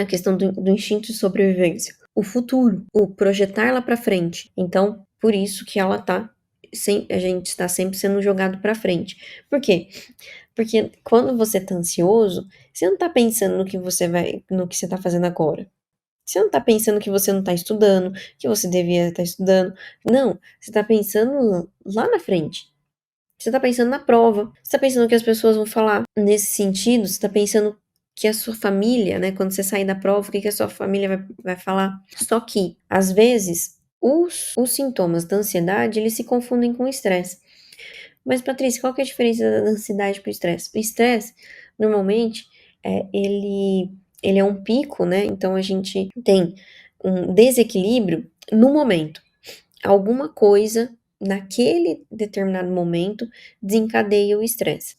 a questão do instinto de sobrevivência. O futuro, o projetar lá pra frente. Então, por isso que a gente está sempre sendo jogado pra frente. Por quê? Porque quando você tá ansioso, você não tá pensando no que você tá fazendo agora. Você não tá pensando que você não tá estudando, que você devia estar estudando. Não, você tá pensando lá na frente. Você tá pensando na prova, você tá pensando o que as pessoas vão falar. Nesse sentido, você tá pensando que a sua família, né, quando você sair da prova, o que a sua família vai falar. Só que, às vezes, os sintomas da ansiedade, eles se confundem com o estresse. Mas, Patrícia, qual que é a diferença da ansiedade pro estresse? O estresse, normalmente, ele é um pico, né? Então, a gente tem um desequilíbrio no momento. Alguma coisa naquele determinado momento desencadeia o estresse.